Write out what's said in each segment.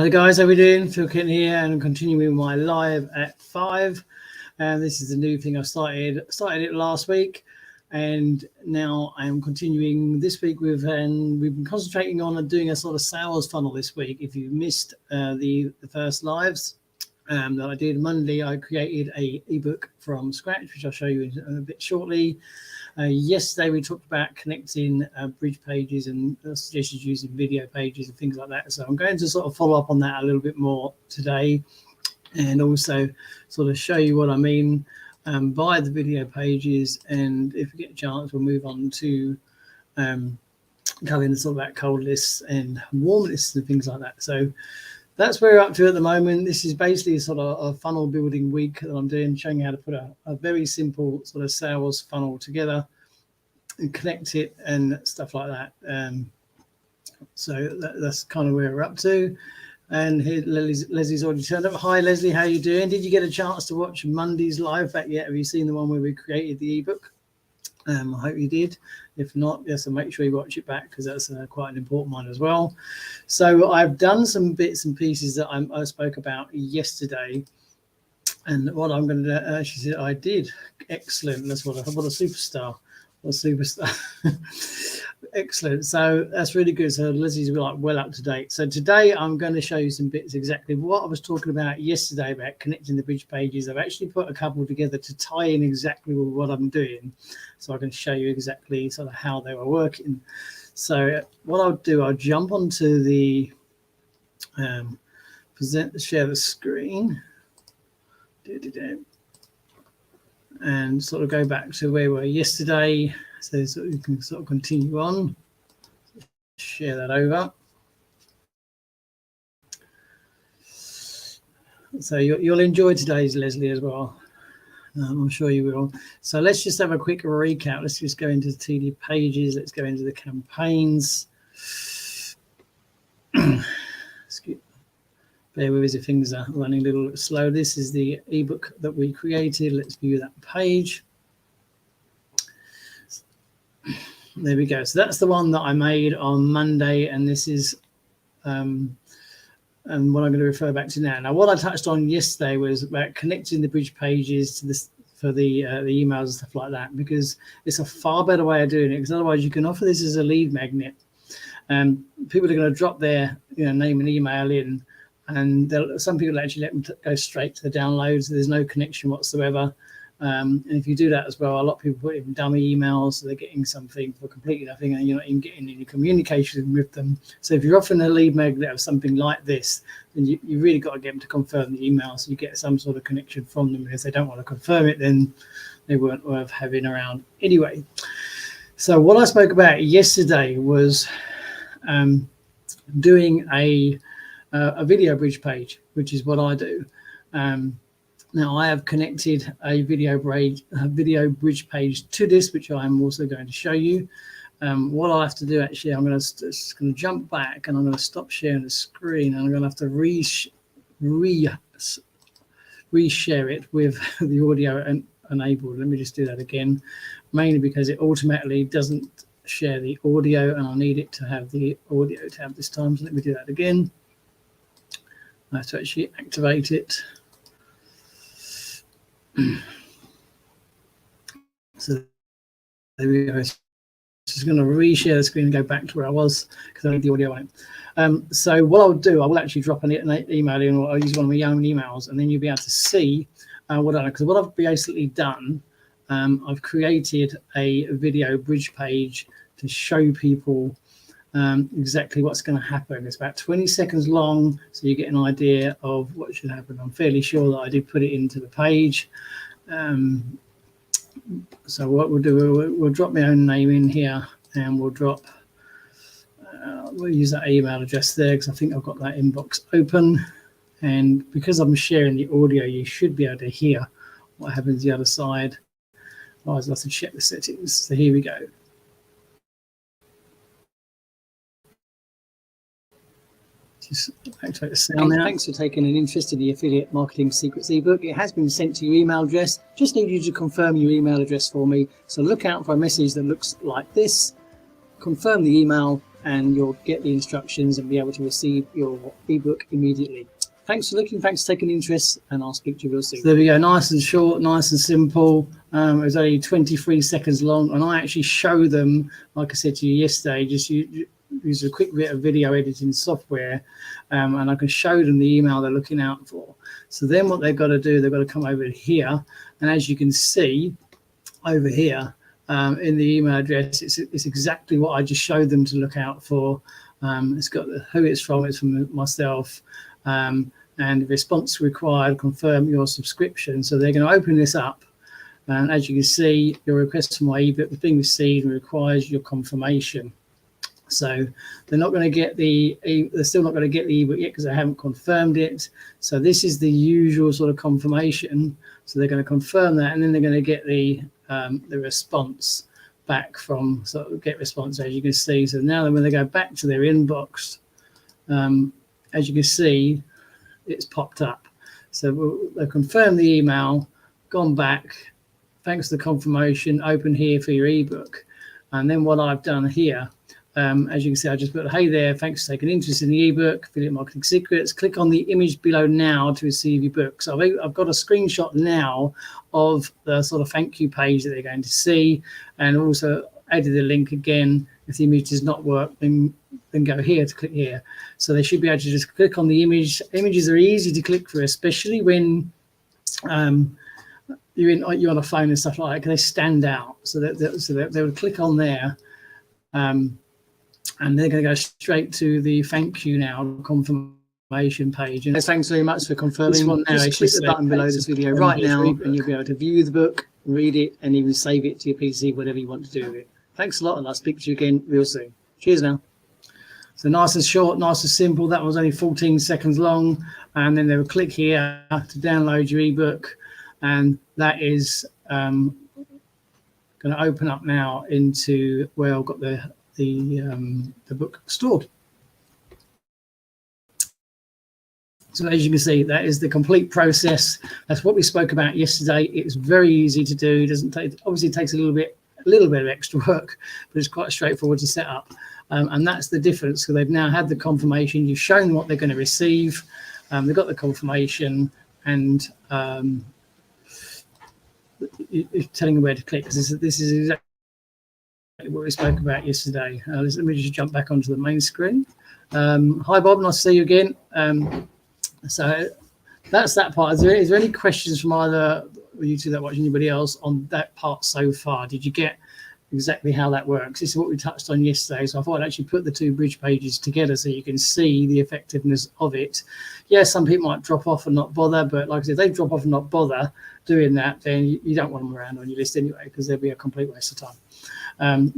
Hello guys, how are we doing? Phil Kent here, and I'm continuing my live at 5. And this is the new thing I started it last week, and now I am continuing this week with, and we've been concentrating on doing a sort of sales funnel this week. If you missed the first lives that I did Monday, I created a ebook from scratch, which I'll show you in a bit shortly. Yesterday we talked about connecting bridge pages and suggested using video pages and things like that. So I'm going to sort of follow up on that a little bit more today, and also sort of show you what I mean by the video pages. And if we get a chance, we'll move on to covering the sort of about cold lists and warm lists and things like that. So that's where we're up to at the moment. This is basically sort of a funnel building week that I'm doing, showing you how to put a very simple sort of sales funnel together and connect it and stuff like that. So that's kind of where we're up to. And here Leslie's already turned up. Hi Leslie, how you doing? Did you get a chance to watch Monday's live back yet? Have you seen the one where we created the ebook? I hope you did. If not, yes, so make sure you watch it back, because that's quite an important one as well. So I've done some bits and pieces that I spoke about yesterday, and what I'm going to actually say I did. Excellent. That's what a superstar. What a superstar. Excellent. So that's really good. So Leslie's like well up to date. So today I'm going to show you some bits exactly what I was talking about yesterday about connecting the bridge pages. I've actually put a couple together to tie in exactly with what I'm doing, so I can show you exactly sort of how they were working. So what I'll do, I'll jump onto the share the screen and sort of go back to where we were yesterday, so you can sort of continue on. Share that over. So you'll enjoy today's, Leslie, as well. I'm sure you will. So let's just have a quick recap. Let's just go into the TD pages. Let's go into the campaigns. Bear with us if things are running a little slow. This is the ebook that we created. Let's view that page. There we go. So that's the one that I made on Monday, and this is and what I'm going to refer back to now. Now, what I touched on yesterday was about connecting the bridge pages to this for the emails and stuff like that, because it's a far better way of doing it. Because otherwise, you can offer this as a lead magnet, and people are going to drop their name and email in, and some people actually let them go straight to the downloads. There's no connection whatsoever. And if you do that as well, a lot of people put in dummy emails, so they're getting something for completely nothing, and you're not even getting any communication with them. So if you're offering a lead magnet of something like this, then you really got to get them to confirm the email, so you get some sort of connection from them. If they don't want to confirm it, then they weren't worth having around anyway. So what I spoke about yesterday was doing a video bridge page, which is what I do. Now I have connected a video bridge page to this, which I'm also going to show you. What I'll have to do, actually, I'm just going to jump back, and I'm going to stop sharing the screen, and I'm going to have to reshare it with the audio enabled. Let me just do that again, mainly because it automatically doesn't share the audio, and I need it to have the audio tab this time. So let me do that again. I have to actually activate it. So there we go. Just going to reshare the screen and go back to where I was, because I need the audio on. So what I'll do, I will actually drop an email in, or I'll use one of my own emails, and then you'll be able to see what I know. Because what I've basically done, I've created a video bridge page to show people exactly what's going to happen. It's about 20 seconds long, so you get an idea of what should happen. I'm fairly sure that I did put it into the page. So what we'll do, we'll drop my own name in here, and we'll drop, we'll use that email address there, because I think I've got that inbox open. And because I'm sharing the audio, you should be able to hear what happens the other side. Otherwise, I'll have to check the settings. So here we go. Just activate the sound now. Thanks for taking an interest in the Affiliate Marketing Secrets ebook. It has been sent to your email address. Just need you to confirm your email address for me. So look out for a message that looks like this. Confirm the email, and you'll get the instructions and be able to receive your ebook immediately. Thanks for looking, thanks for taking interest, and I'll speak to you real soon. So there we go, nice and short, nice and simple. It was only 23 seconds long, and I actually show them, like I said to you yesterday, just use a quick bit of video editing software, and I can show them the email they're looking out for. So then what they've got to do, they've got to come over here, and as you can see over here in the email address, it's exactly what I just showed them to look out for. It's got who it's from myself, and the response required, confirm your subscription. So they're going to open this up, and as you can see, your request for my ebook has been received and requires your confirmation. So they're not going to get they're still not going to get the ebook yet because they haven't confirmed it. So this is the usual sort of confirmation. So they're going to confirm that, and then they're going to get the response back from sort of get response, as you can see. So now when they go back to their inbox, as you can see, it's popped up. So they've confirmed the email, gone back, thanks to the confirmation, open here for your ebook. And then what I've done here, as you can see, I just put, hey there, thanks for taking interest in the ebook, Affiliate Marketing Secrets. Click on the image below now to receive your book. So I've got a screenshot now of the sort of thank you page that they're going to see, and also added the link again. If the image does not work, then go here to click here. So they should be able to just click on the image. Images are easy to click for, especially when you're on a phone and stuff like that, because they stand out. So they would click on there, and they're going to go straight to the thank you now confirmation page. And thanks very much for confirming. This one now, just click the button below this video right now, and you'll be able to view the book, read it, and even save it to your PC, whatever you want to do with it. Thanks a lot, and I'll speak to you again real soon. Cheers now. So nice and short, nice and simple. That was only 14 seconds long. And then they will click here to download your ebook, and that is going to open up now into where I've got the book stored. So as you can see, that is the complete process. That's what we spoke about yesterday. It's very easy to do. It doesn't take, obviously it takes a little bit of extra work, but it's quite straightforward to set up. And that's the difference. So they've now had the confirmation. You've shown them what they're going to receive. They've got the confirmation, and you're telling them where to click, because this is exactly what we spoke about yesterday. Let me just jump back onto the main screen. Hi Bob, nice to see you again. So that's that part. Is there any questions from either you two that watch, anybody else on that part so far? Did you get exactly how that works? This is what we touched on yesterday, so I thought I'd actually put the two bridge pages together so you can see the effectiveness of it. Yes, some people might drop off and not bother, but like I said, if they drop off and not bother doing that, then you don't want them around on your list anyway, because they'll be a complete waste of time.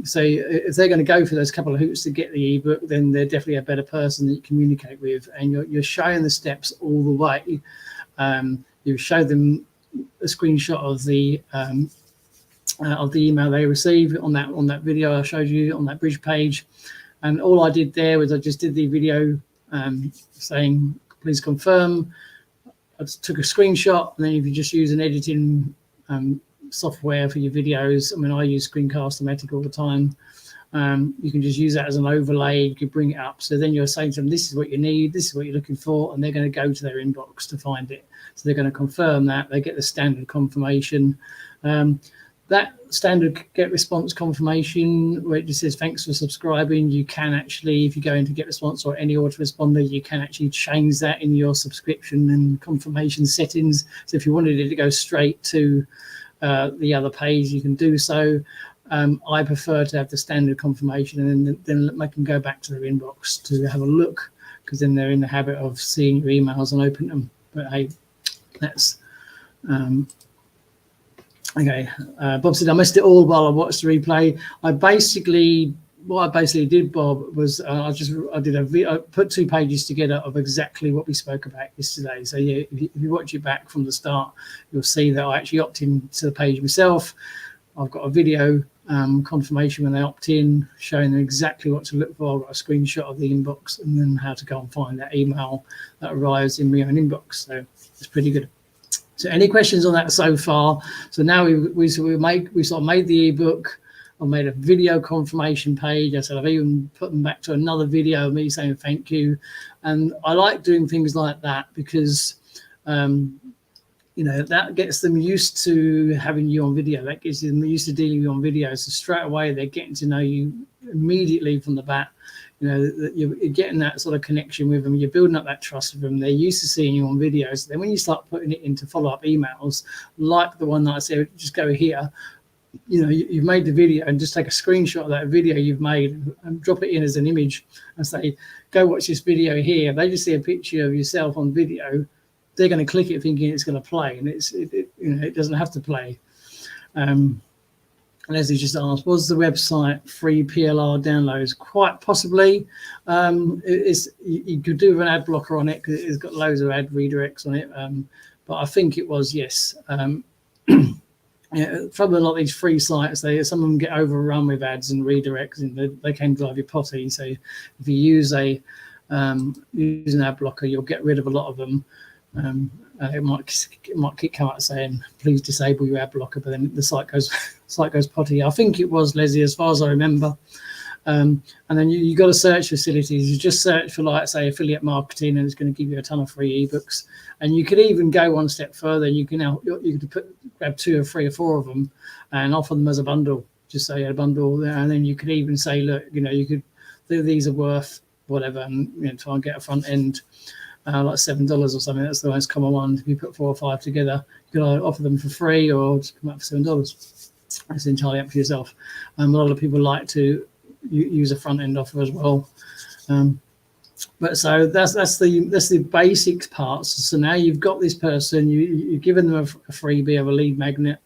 So if they're going to go for those couple of hoops to get the ebook, then they're definitely a better person that you communicate with, and you're showing the steps all the way. You show them a screenshot of the email they received on that video I showed you on that bridge page, and all I did there was I just did the video saying please confirm. I just took a screenshot, and then if you just use an editing software for your videos, I mean I use Screencast-O-Matic all the time, you can just use that as an overlay. You can bring it up, so then you're saying to them this is what you need, this is what you're looking for, and they're going to go to their inbox to find it. So they're going to confirm that, they get the standard confirmation. That standard get response confirmation where it just says thanks for subscribing, you can actually, if you go into get response or any autoresponder, you can actually change that in your subscription and confirmation settings. So if you wanted it to go straight to the other page, you can do so. I prefer to have the standard confirmation, and then they can go back to their inbox to have a look, because then they're in the habit of seeing your emails and opening them. But hey, that's okay. Bob said I missed it all while I watched the replay. What I basically did, Bob, was I put 2 pages together of exactly what we spoke about yesterday. So yeah, if you watch it back from the start, you'll see that I actually opt in to the page myself. I've got a video confirmation when they opt in, showing them exactly what to look for. I've got a screenshot of the inbox, and then how to go and find that email that arrives in my own inbox. So it's pretty good. So any questions on that so far? So now we sort of made the ebook. I've made a video confirmation page. I said I've even put them back to another video of me saying thank you. And I like doing things like that because, that gets them used to having you on video. That gets them used to dealing with you on video. So straight away, they're getting to know you immediately from the bat. That you're getting that sort of connection with them. You're building up that trust with them. They're used to seeing you on videos. Then when you start putting it into follow-up emails, like the one that I said, just go here, you've made the video and just take a screenshot of that video you've made and drop it in as an image and say, go watch this video here. They just see a picture of yourself on video. They're going to click it thinking it's going to play, and it doesn't have to play. Leslie just asked, was the website free PLR downloads? Quite possibly. You could do an ad blocker on it because it's got loads of ad redirects on it. But I think it was, yes. Probably a lot of these free sites, some of them get overrun with ads and redirects, and they can drive you potty. So if you use an ad blocker, you'll get rid of a lot of them. It might come out saying please disable your ad blocker, but then the site goes potty. I think it was, Leslie, as far as I remember. And then you got to search facilities. You just search for, like, say, affiliate marketing, and it's going to give you a ton of free ebooks. And you could even go one step further. You could grab 2 or 3 or 4 of them and offer them as a bundle. Just say a bundle, and then you could even say, look, you could these are worth whatever, and try and get a front end. Like $7 or something. That's the most common one. If you put 4 or 5 together, you can either offer them for free or just come up for $7. That's entirely up to yourself. A lot of people like to use a front end offer as well. But so that's the basics parts. So now you've got this person. You've given them a freebie of a lead magnet.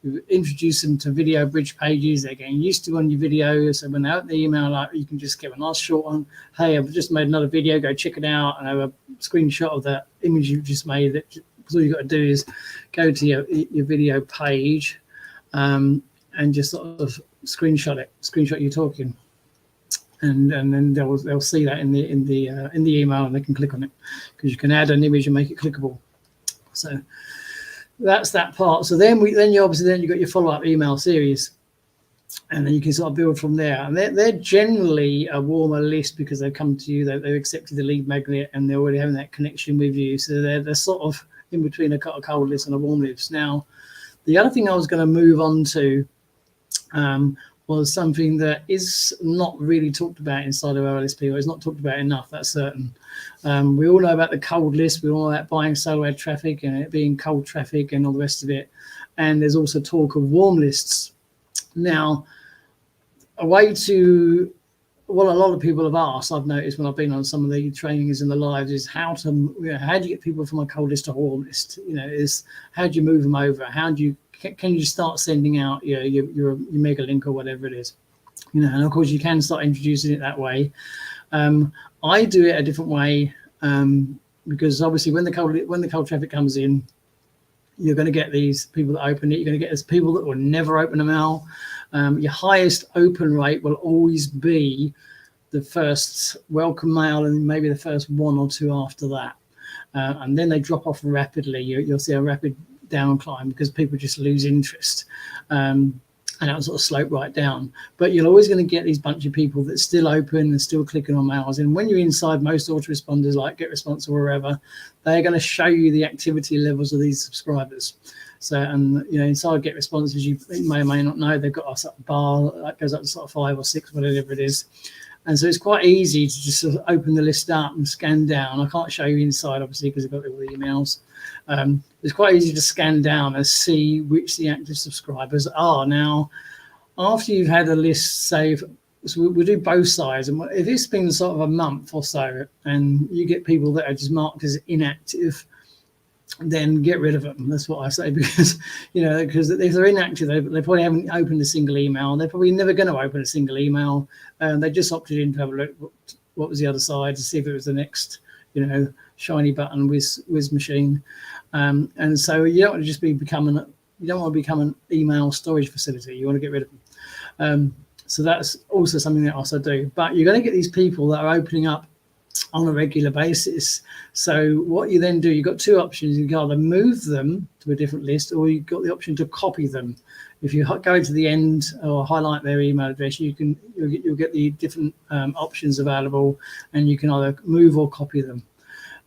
You introduce them to video bridge pages. They're getting used to on your videos. So when they open the email up, you can just give a nice short one. Hey, I've just made another video. Go check it out. And I have a screenshot of that image you've just made. All you've got to do is go to your video page and just sort of screenshot you talking. And then they'll see that in the email, and they can click on it because you can add an image and make it clickable. So that's that part. So then you got your follow-up email series, and then you can sort of build from there. And they're generally a warmer list because they've come to you, they've accepted the lead magnet, and they're already having that connection with you. So they're sort of in between a cold list and a warm list. Now, the other thing I was going to move on to was something that is not really talked about inside of OLSP, or is not talked about enough, that's certain. We all know about the cold list. We all know about buying solo ad traffic and it being cold traffic and all the rest of it. And there's also talk of warm lists. Now, a way to, what a lot of people have asked, I've noticed when I've been on some of the trainings and the lives, is how do you get people from a cold list to a warm list? Is how do you move them over? Can you start sending out your mega link or whatever it is? And of course you can start introducing it that way. I do it a different way because obviously when the cold traffic comes in, you're going to get these people that open it. You're going to get these people that will never open a mail. Your highest open rate will always be the first welcome mail and maybe the first 1 or 2 after that, and then they drop off rapidly. You'll see a rapid down climb because people just lose interest, and it'll sort of slope right down. But you're always going to get these bunch of people that still open and still clicking on mails. And when you're inside most autoresponders like GetResponse or wherever, they're going to show you the activity levels of these subscribers. So, and inside GetResponse, as you may or may not know, they've got a sort of bar that goes up to sort of 5 or 6, whatever it is. And so it's quite easy to just sort of open the list up and scan down. I can't show you inside, obviously, because I've got all the emails. It's quite easy to scan down and see which the active subscribers are. Now, after you've had a list, say, so we do both sides. And if it's been sort of a month or so and you get people that are just marked as inactive, then get rid of them. That's what I say, because if they're inactive, they probably haven't opened a single email. They're probably never going to open a single email. They just opted in to have a look what was the other side to see if it was the next shiny button whiz machine. And so you don't want to just become an email storage facility. You want to get rid of them. So that's also something that I also do. But you're going to get these people that are opening up on a regular basis. So what you then do, you've got two options. You can either move them to a different list, or you've got the option to copy them. If you go to the end or highlight their email address, you'll get the different options available, and you can either move or copy them.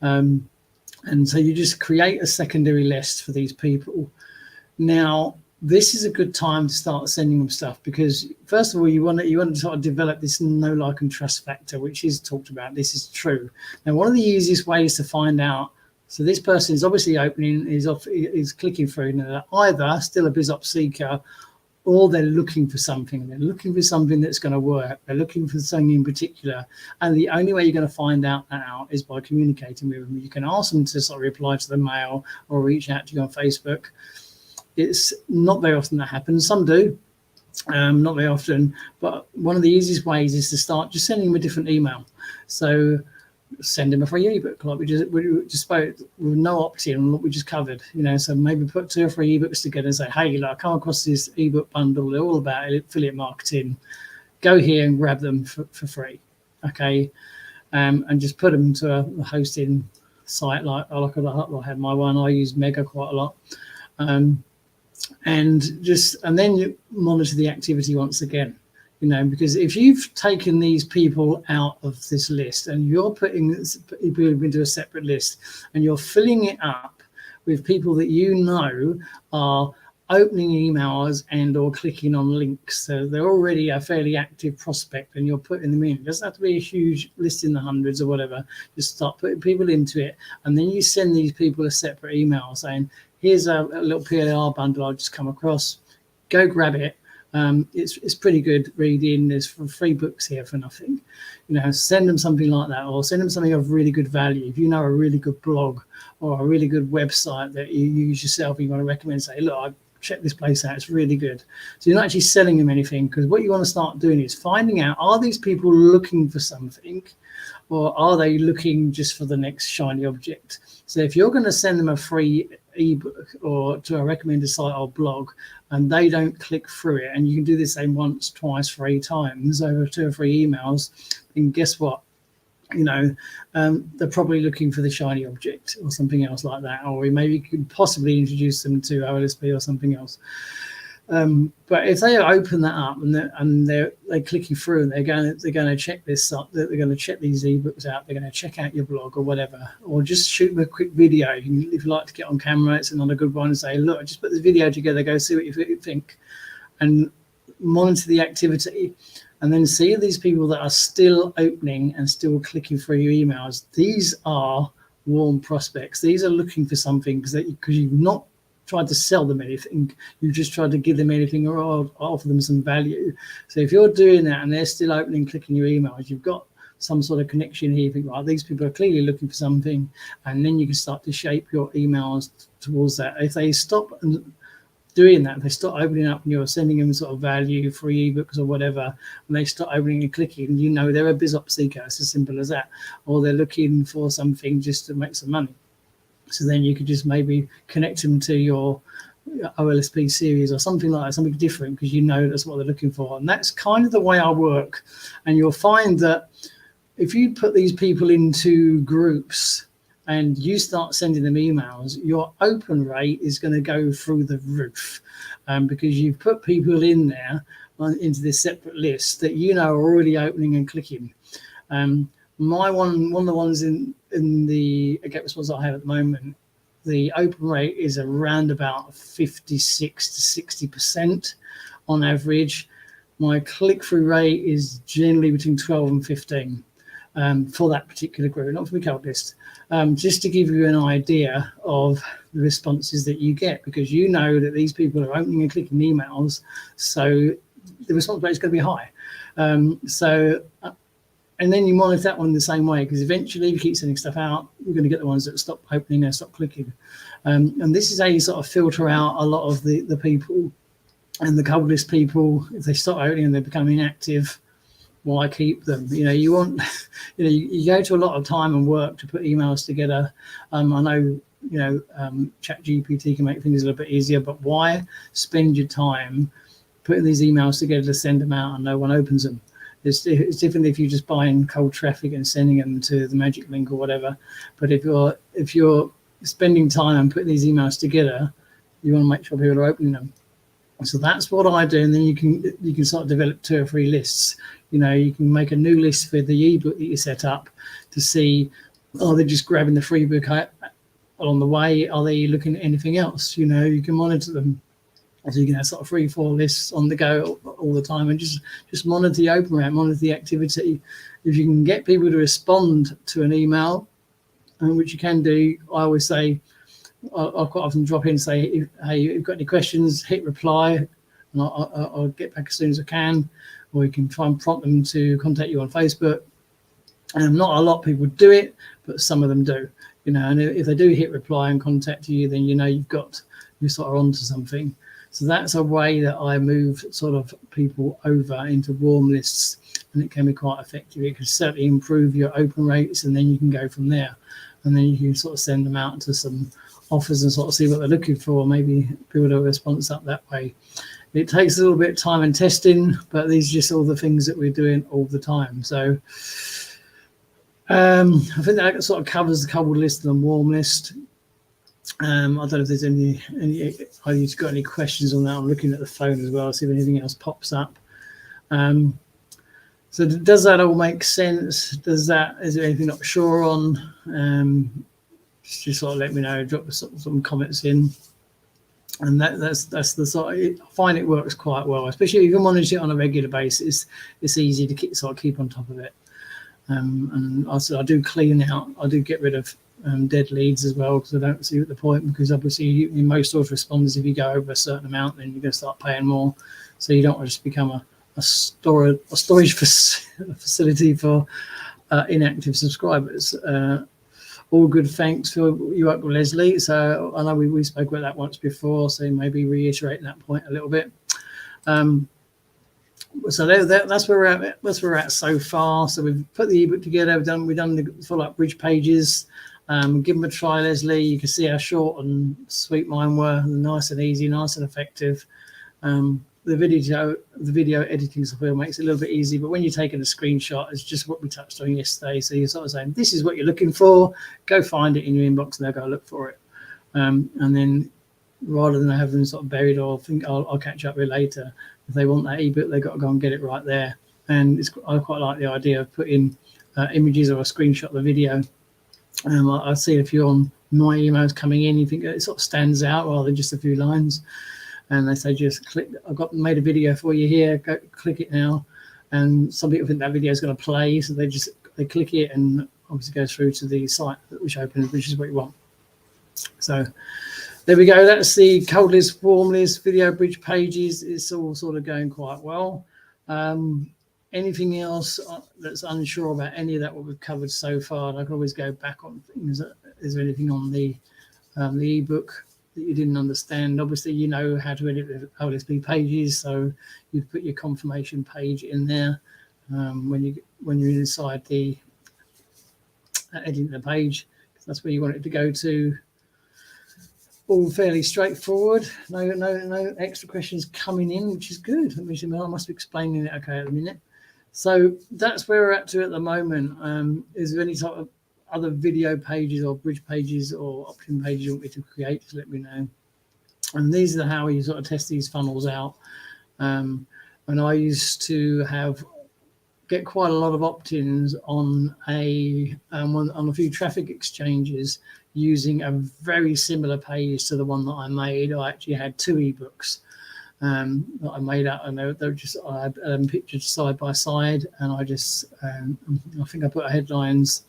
And so you just create a secondary list for these people. Now, this is a good time to start sending them stuff, because first of all, you want to sort of develop this know, like, and trust factor, which is talked about. This is true. Now, one of the easiest ways to find out, so this person is obviously opening, is clicking through, and they're either still a BizOps seeker, or they're looking for something. They're looking for something that's going to work. They're looking for something in particular. And the only way you're going to find out is by communicating with them. You can ask them to sort of reply to the mail or reach out to you on Facebook. It's not very often that happens. Some do, not very often. But one of the easiest ways is to start just sending them a different email. So send them a free ebook, like we just spoke, with no opt-in on what we just covered. So maybe put 2 or 3 ebooks together and say, hey, I come across this ebook bundle. They're all about affiliate marketing. Go here and grab them for free, okay? And just put them to a hosting site like I have my one. I use Mega quite a lot. And then you monitor the activity once again, because if you've taken these people out of this list and you're putting people into a separate list and you're filling it up with people that are opening emails and or clicking on links, so they're already a fairly active prospect, and you're putting them in. It doesn't have to be a huge list in the hundreds or whatever. Just start putting people into it, and then you send these people a separate email saying, here's a little PLR bundle I've just come across. Go grab it. It's pretty good reading. There's free books here for nothing. Send them something like that, or send them something of really good value. If you know a really good blog or a really good website that you use yourself, and you want to recommend, say, look, I check this place out, it's really good. So you're not actually selling them anything, because what you want to start doing is finding out, are these people looking for something, or are they looking just for the next shiny object? So if you're going to send them a free ebook or to a recommended site or blog, and they don't click through it, and you can do the same once, twice, 3 times over 2 or 3 emails, then guess what? They're probably looking for the shiny object or something else like that, or we maybe could possibly introduce them to OLSP or something else. But if they open that up and they're clicking through and they're going to check this up, they're going to check these ebooks out, they're going to check out your blog or whatever, or just shoot them a quick video. If you like to get on camera, it's another good one, and say, look, I just put this video together, go see what you think, and monitor the activity. And then see these people that are still opening and still clicking through your emails. These are warm prospects. These are looking for something because you've not tried to sell them anything. You've just tried to give them anything or offer them some value. So if you're doing that and they're still opening, clicking your emails, you've got some sort of connection here. You think, right, these people are clearly looking for something, and then you can start to shape your emails towards that. If they stop doing that, they start opening up and you're sending them sort of value, free ebooks or whatever, and they start opening and clicking, they're a BizOps seeker. It's as simple as that. Or they're looking for something just to make some money. So then you could just maybe connect them to your OLSP series or something like that, something different, because that's what they're looking for. And that's kind of the way I work. And you'll find that if you put these people into groups and you start sending them emails, your open rate is going to go through the roof, because you've put people in there into this separate list that are already opening and clicking. One of the ones in the Get Response I have at the moment, the open rate is around about 56 to 60% on average. My click-through rate is generally between 12 and 15 for that particular group, not for the cold list. Just to give you an idea of the responses that you get, because that these people are opening and clicking emails, so the response rate is going to be high. And then you monitor that one the same way, because eventually if you keep sending stuff out, you're going to get the ones that stop opening and stop clicking. And this is how you sort of filter out a lot of the people and the cold list people. If they stop opening and they become inactive, why keep them? You want, you go to a lot of time and work to put emails together. I know, ChatGPT can make things a little bit easier, but why spend your time putting these emails together to send them out and no one opens them? It's different if you're just buying cold traffic and sending them to the magic link or whatever. But if you're spending time and putting these emails together, you want to make sure people are opening them. So that's what I do, and then you can sort of develop 2 or 3 lists. You can make a new list for the ebook that you set up to see, are they just grabbing the free book along the way? Are they looking at anything else? You can monitor them. So you can have sort of 3, 4 lists on the go all the time, and just monitor the open rate, monitor the activity. If you can get people to respond to an email, which you can do, I always say, I'll quite often drop in and say, hey, if you've got any questions, hit reply, and I'll get back as soon as I can. Or you can try and prompt them to contact you on Facebook. Not a lot of people do it, but some of them do. And if they do hit reply and contact you, then you're sort of onto something. So that's a way that I move sort of people over into warm lists, and it can be quite effective. It can certainly improve your open rates, and then you can go from there. And then you can sort of send them out to some offers and sort of see what they're looking for. Maybe build a response up that way. It takes a little bit of time and testing, but these are just all the things that we're doing all the time. So I think that sort of covers the cold list and the warm list. I don't know if there's any either you've got any questions on that. I'm looking at the phone as well, see if anything else pops up. So does that all make sense? Is there anything not sure on? Just sort of let me know, drop some comments in. And that's the sort of, I find it works quite well, especially if you can monitor it on a regular basis. It's easy to keep on top of it. And I do clean out, I do get rid of dead leads as well, because I don't see the point, because obviously in most autoresponders, if you go over a certain amount, then you're going to start paying more. So you don't want to just become a storage facility for inactive subscribers. All good, thanks for you up with Leslie. So I know we spoke about that once before, so maybe reiterating that point a little bit. So that's where we're at. That's where we're at so far. So we've put the ebook together. We've done the follow-up bridge pages. Give them a try, Leslie. You can see how short and sweet mine were. Nice and easy, nice and effective. The video editing software makes it a little bit easy, but when you're taking a screenshot, it's just what we touched on yesterday. So you're sort of saying, this is what you're looking for. Go find it in your inbox, and they'll go look for it. And then rather than have them sort of buried or think I'll catch up with later, if they want that ebook, they've got to go and get it right there. And I quite like the idea of putting images or a screenshot of the video. I see a few on my emails coming in. You think it sort of stands out rather than just a few lines. And they say, just click, I've made a video for you here, go click it now. And some people think that video is going to play, so they click it, and obviously goes through to the site which opens, which is what you want. So there we go. That's the cold list, warm list, video bridge pages. It's all sort of going quite well. Anything else that's unsure about any of that what we've covered so far? And I can always go back on things. Is there anything on the ebook that you didn't understand? Obviously, you know how to edit the OLSP pages, so you put your confirmation page in there when you're inside the editing the page. That's where you want it to go to. All fairly straightforward. No extra questions coming in, which is good. I must be explaining it okay at the minute. So that's where we're at to at the moment. Is there any sort of other video pages or bridge pages or opt-in pages you want me to create? Just let me know. And these are how you sort of test these funnels out. And I used to get quite a lot of opt-ins on a few traffic exchanges using a very similar page to the one that I made. I actually had 2 ebooks that I made up, and they were just, I had them pictured side by side, and I just I think I put headlines.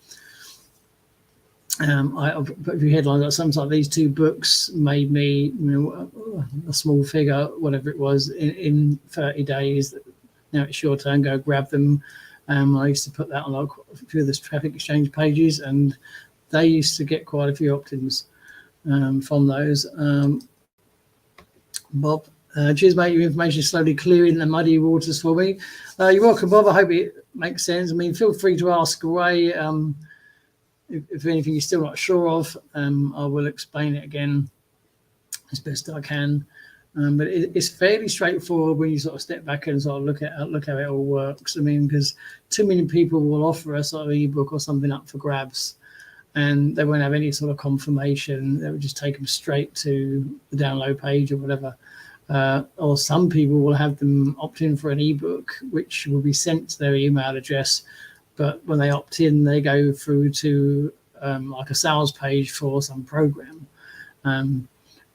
I put a few headlines like something like these 2 books made me, a small figure, whatever it was, in 30 days. Now it's your turn, go grab them. I used to put that on a few of the traffic exchange pages, and they used to get quite a few opt-ins from those. Bob, cheers, mate. Your information is slowly clearing the muddy waters for me. You're welcome, Bob. I hope it makes sense. I mean, feel free to ask away. If anything you're still not sure of, I will explain it again as best I can. But it's fairly straightforward when you sort of step back and sort of look how it all works. I mean, because too many people will offer a sort of ebook or something up for grabs, and they won't have any sort of confirmation. They would just take them straight to the download page or whatever. Or some people will have them opt in for an ebook, which will be sent to their email address. But when they opt in, they go through to like a sales page for some program,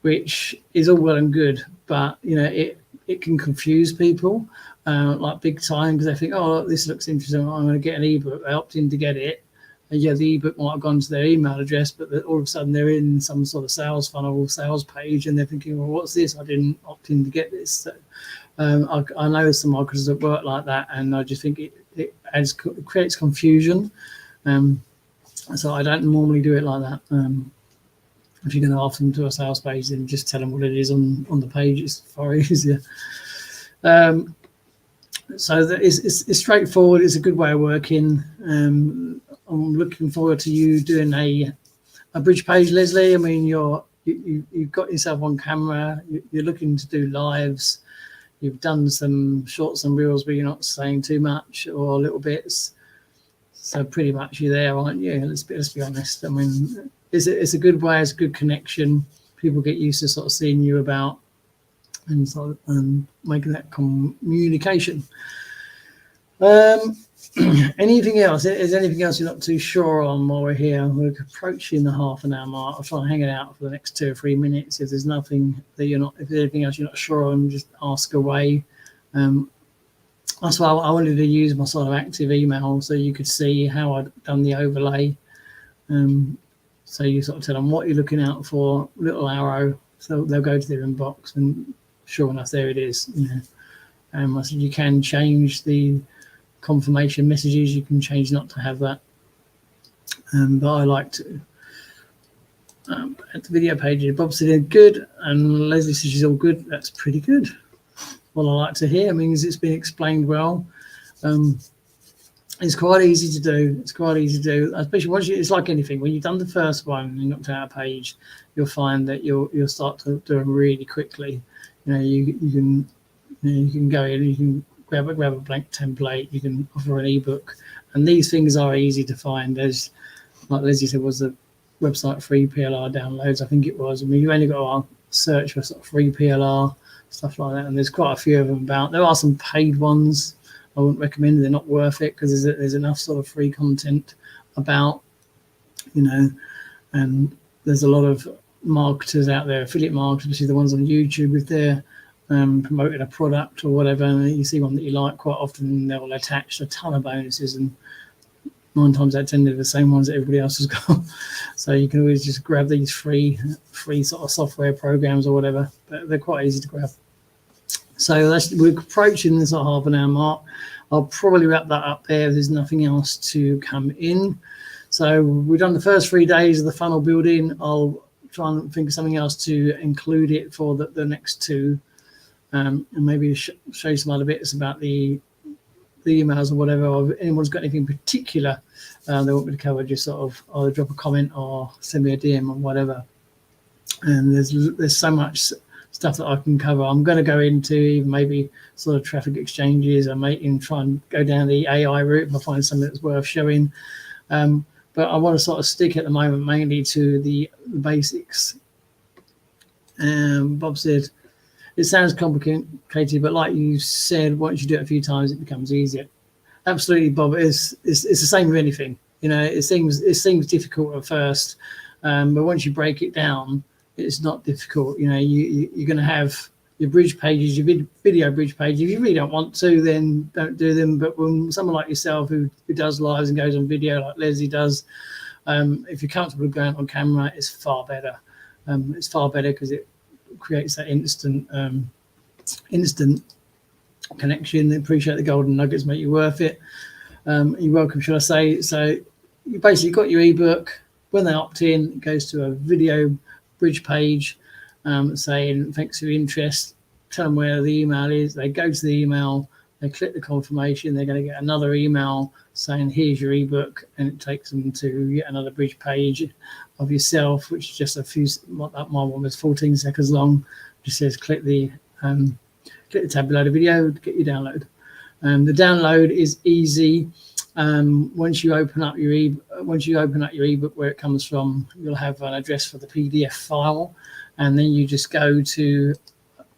which is all well and good. But, you know, it can confuse people like big time, because they think, oh, this looks interesting, I'm going to get an ebook. They opt in to get it. And yeah, the ebook might have gone to their email address, but all of a sudden they're in some sort of sales funnel or sales page, and they're thinking, well, what's this? I didn't opt in to get this. So, I know some marketers that work like that, and I just think it creates confusion. So I don't normally do it like that. If you're going to ask them to a sales page, then just tell them what it is on the page. It's far easier. So it's straightforward. It's a good way of working. I'm looking forward to you doing a bridge page, Leslie. I mean, you've got yourself on camera. You're looking to do lives. You've done some shorts and reels, but you're not saying too much or little bits. So pretty much you're there, aren't you? Let's be honest. I mean, it's a good way. It's a good connection. People get used to sort of seeing you about and sort of making that communication. Anything else? Is anything else you're not too sure on while we're here? We're approaching the half an hour mark. I'll try and hang it out for the next 2 or 3 minutes. If there's nothing that if there's anything else you're not sure on, just ask away. That's why I wanted to use my sort of active email, so you could see how I'd done the overlay. So you sort of tell them what you're looking out for, little arrow, so they'll go to their inbox, and sure enough, there it is. You know, I said you can change the confirmation messages. You can change not to have that, but I like to. At the video page, Bob said good, and Leslie says she's all good. That's pretty good. Well, I like to hear. I mean, it's been explained well. It's quite easy to do. It's quite easy to do, especially once it's like anything. When you've done the first one and you knocked out a page, you'll find that you'll start to do them really quickly. You know, you can go in, you can grab a blank template, you can offer an ebook, and these things are easy to find. There's, like Leslie said, was the website free PLR downloads. I think it was. I mean, you only got to search for sort of free PLR stuff like that, and there's quite a few of them about. There are some paid ones. I wouldn't recommend. They're not worth it, because there's enough sort of free content about, you know, and there's a lot of marketers out there, affiliate marketers, especially the ones on YouTube, if they're promoting a product or whatever, and you see one that you like, quite often they'll attach a ton of bonuses, and 9 times out of 10 they're the same ones that everybody else has got. So you can always just grab these free sort of software programs or whatever, but they're quite easy to grab. So we're approaching this sort of half an hour mark. I'll probably wrap that up there if there's nothing else to come in. So we've done the first 3 days of the funnel building. I'll try and think of something else to include it for the next 2, and maybe show you some other bits about the emails or whatever, or if anyone's got anything particular they want me to cover, just sort of either drop a comment or send me a DM or whatever. And there's so much stuff that I can cover. I'm going to go into even maybe sort of traffic exchanges. I may even try and go down the AI route if I find something that's worth showing. But I want to sort of stick at the moment mainly to the basics. Bob said, it sounds complicated, but like you said, once you do it a few times, it becomes easier. Absolutely, Bob. It's the same with anything. You know, it seems difficult at first, but once you break it down, it's not difficult. You know, you're going to have your bridge pages, your video bridge pages. If you really don't want to, then don't do them. But when someone like yourself who does lives and goes on video like Leslie does, if you're comfortable going on camera, it's far better. It's far better because it creates that instant connection. Appreciate the golden nuggets, make you worth it. You're welcome, should I say. So you basically got your ebook. When they opt in, it goes to a video bridge page saying thanks for your interest, tell them where the email is. They go to the email, they click the confirmation, they're going to get another email saying here's your ebook, and it takes them to yet another bridge page of yourself, which is just a few, my one was 14 seconds long, just says click the tab below the video to get your download. The download is easy. Once you open up your ebook where it comes from, you'll have an address for the PDF file, and then you just go to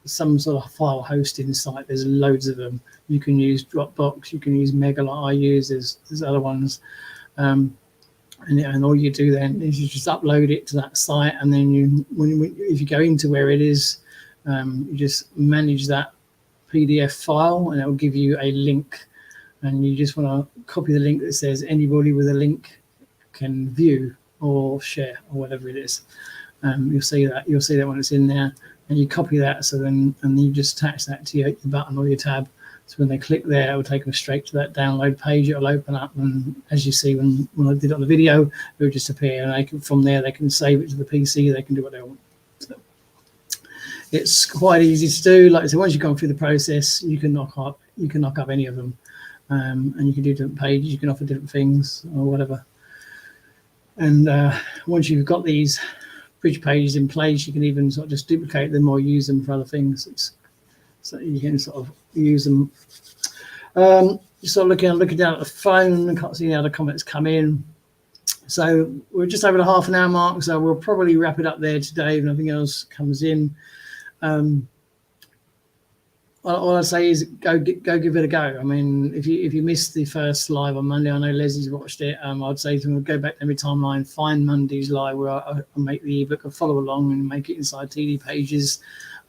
some sort of file hosting site. There's loads of them. You can use Dropbox, you can use Mega like I use, there's other ones. And all you do then is you just upload it to that site, and then if you go into where it is, you just manage that PDF file, and it will give you a link, and you just want to copy the link that says anybody with a link can view or share or whatever it is. You'll see that when it's in there, and you copy that. So then you just attach that to your button or your tab. So when they click there, it will take them straight to that download page. It will open up, and as you see when I did it on the video, it will just appear, and from there they can save it to the PC. They can do what they want. So it's quite easy to do. Like I said, once you've gone through the process, you can knock up any of them, and you can do different pages. You can offer different things or whatever. And once you've got these bridge pages in place, you can even sort of just duplicate them or use them for other things. So you can sort of use them. Sort of looking down at the phone, I can't see any other comments come in. So we're just over the half an hour mark, so we'll probably wrap it up there today if nothing else comes in. All I'd say is go give it a go. I mean, if you missed the first live on Monday, I know Leslie's watched it. I'd say to them, go back to every timeline, find Monday's live where I make the ebook and follow along and make it inside TD pages,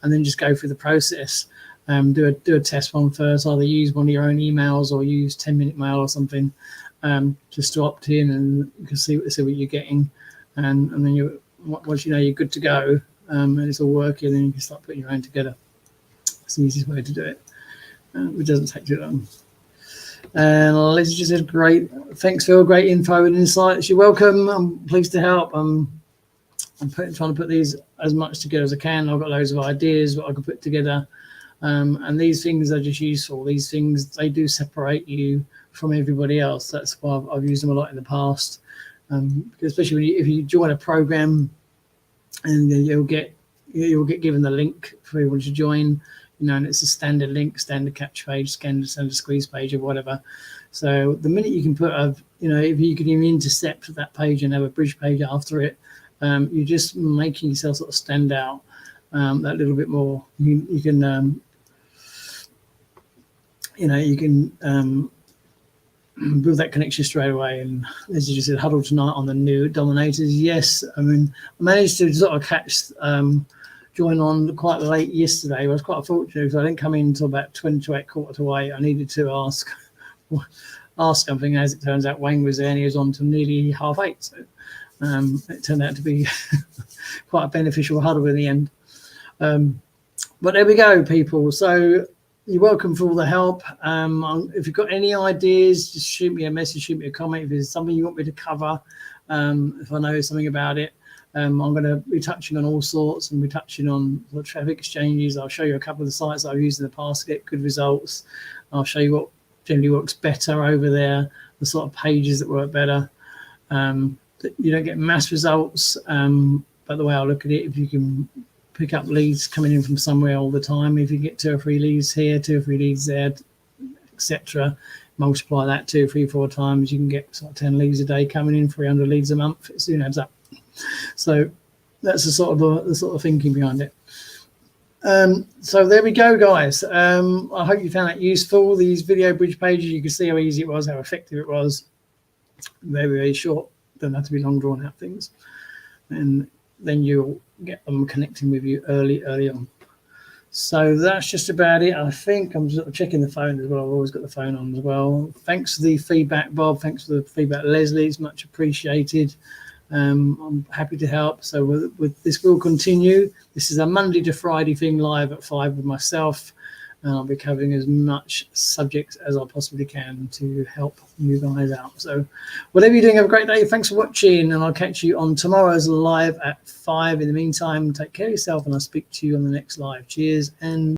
and then just go through the process. Do a test one first. Either use one of your own emails or use 10-minute mail or something, just to opt in, and you can see what you're getting, and then once you know you're good to go, and it's all working, then you can start putting your own together. It's the easiest way to do it. It doesn't take too long. And Leslie just said, great. Thanks, Phil. Great info and insights. You're welcome. I'm pleased to help. I'm trying to put these as much together as I can. I've got loads of ideas what I can put together. And these things are just useful. These things, they do separate you from everybody else. That's why I've used them a lot in the past. Especially if you join a program, and you'll get given the link for everyone to join. And it's a standard link, standard catch page, standard squeeze page, or whatever. So the minute you can put if you can even intercept that page and have a bridge page after it, you're just making yourself sort of stand out that little bit more. You can build that connection straight away. And as you just said, huddle tonight on the new Dominators. Yes, I mean, I managed to sort of catch join on quite late yesterday. I was quite fortunate because I didn't come in until about 20 to 8, quarter to 8. I needed to ask something. As it turns out, Wayne was there and he was on to nearly 8:30. So it turned out to be quite a beneficial huddle in the end. But there we go, people. So you're welcome for all the help. If you've got any ideas, just shoot me a message, shoot me a comment. If there's something you want me to cover, if I know something about it, I'm going to be touching on all sorts, and be touching on the traffic exchanges. I'll show you a couple of the sites I've used in the past to get good results. I'll show you what generally works better over there, the sort of pages that work better. You don't get mass results, but the way I look at it, if you can pick up leads coming in from somewhere all the time, if you get 2 or 3 leads here, 2 or 3 leads there, etc., multiply that 2, 3, 4 times, you can get sort of 10 leads a day coming in, 300 leads a month. It soon adds up. So that's the sort of thinking behind it. So there we go, guys. I hope you found that useful. These video bridge pages, you can see how easy it was, how effective it was. Very, very short. Don't have to be long drawn out things. And then you'll get them connecting with you early on. So that's just about it. I think I'm just checking the phone as well. I've always got the phone on as well. Thanks for the feedback, Bob. Thanks for the feedback, Leslie. It's much appreciated. I'm happy to help. So with this will continue. This is a Monday to Friday thing, live at 5 with myself, and I'll be covering as much subjects as I possibly can to help you guys out. So whatever you're doing, have a great day. Thanks for watching, and I'll catch you on tomorrow's live at 5. In the meantime, take care of yourself, and I'll speak to you on the next live. Cheers. And